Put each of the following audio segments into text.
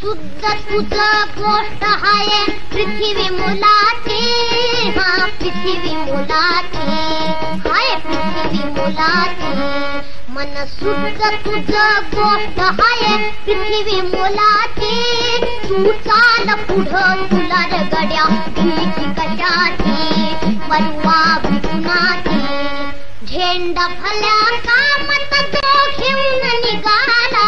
शुद्ध तुझं गोष्ट आहे पृथ्वी मुलाची, हा पृथ्वी मुलाची, हाय पृथ्वी मुलाची. मन शुद्ध तुझं गोष्ट आहे पृथ्वी मुलाची. तू चाल पुढं तुला रगड्या भीती कशाची, परवा भिकुनाची. झेंडा भल्या कामात तो घेऊन निघाला,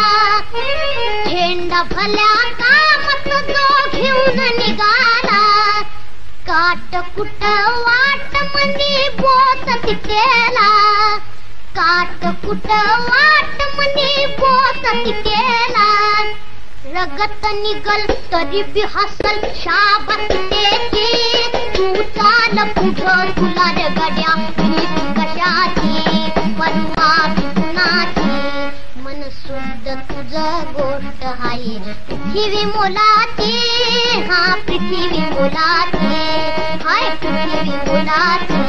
झेंडा भल्या कामात तो घेऊन निघाला. काट कुट वाट मनी बोत तिकेला, काट कुट वाट मनी बोत तिकेला. रगत निगल तरी बी हसल शाबास त्याची. तू चाल पुढं तुला रगड्या भीती कशाची, परवा भिकुनाची. मन शुद्ध तुझं गोष्ट हाय पृथ्वी मुलाची, हा पृथ्वी मुलाची, हाय पृथ्वी मुलाची.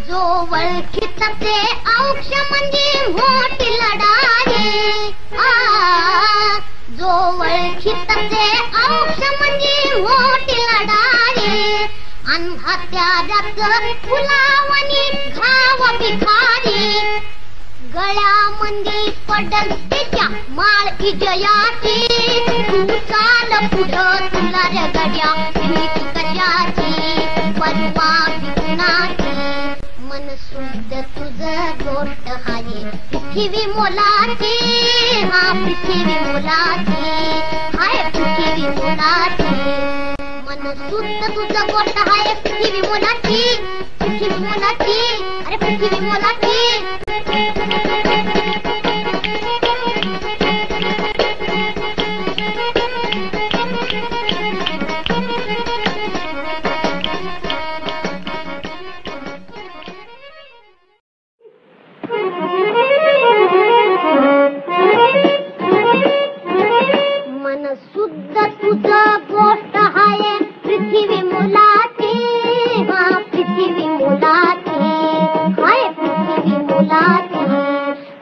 जो वळखीत ते औक्ष म्हणजे मोठी लढाई, जो वळखीत ते औक्ष म्हणजे मोठी लढाई. अंधात्यात फुलावणी घाव भिखारी, गळ्यामंदी पडल त्याच्या माळ विजयाची. तू चाल पुढं तुला रगड्या भीती कशाची, परवा भिकुनाची. मन शुद्ध तुझं गोष्ट हाय पृथ्वी मुलाची, हा पृथ्वी मुलाची, हाय पृथ्वी मुलाची. मन शुद्ध तुझं गोष्ट हाय पृथ्वी मुलाची, पृथ्वी मुलाची, अरे पृथ्वी मुलाची. मन शुद्ध तुझं गोष्ट हाय पृथ्वी मुलाची, हा पृथ्वी मुलाची, हाय पृथ्वी मुलाची.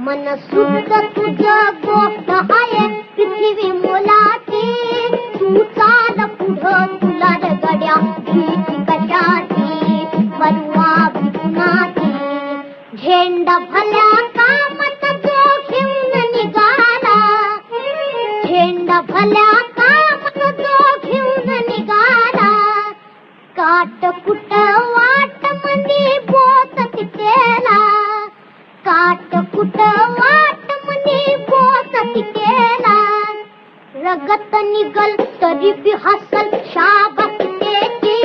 मन शुद्ध तुझं गोष्ट हाय पृथ्वी मुलाची. तू चाल पुढं तुला रगड्या भीती कशाची, परवा भिकुनाची. झेंडा भल्या कामात जो घेऊन निघाला, झेंडा भल्या कामात जो घेऊन निघाला. काट कुट वाट मनी बोत तिकेला, काट कुट वाट मनी बोत तिकेला. रगत निगल तरी बी हसल शाबास त्याची.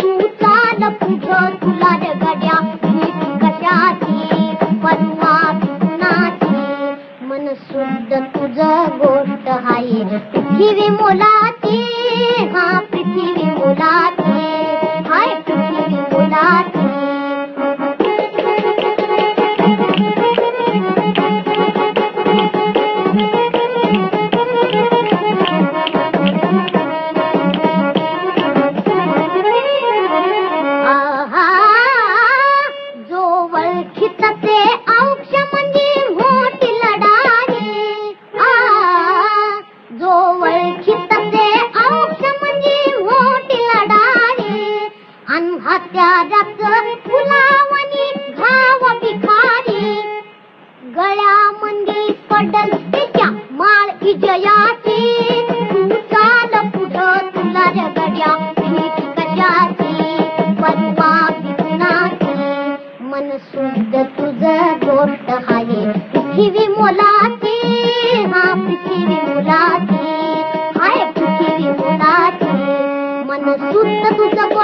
तू चाल पुढं तुला रगड्या भीती कशाची, परवा भिकुनाची. मन शुद्ध तुझं गोष्ट हाय पृथ्वी मुलाची, हा पृथ्वी मुलाची, हाय पृथ्वी मुलाची. जो वळखीत ते औक्ष म्हणजे मोठी लढाई, जो वळखीत ते औक्ष म्हणजे मोठी लढाई. अंधात्यात फुलावणी घाव भिखारी, गळ्यामंदी पडल त्याच्या माळ विजयाची. तू चाल पुढं तुला रगड्या भीती कशाची, परवा भिकुनाची. मन शुद्ध तुझं गोष्ट हाय पृथ्वी मुलाची, हा पृथ्वी मुलाची, हाय पृथ्वी मुलाची. मन शुद्ध तुझं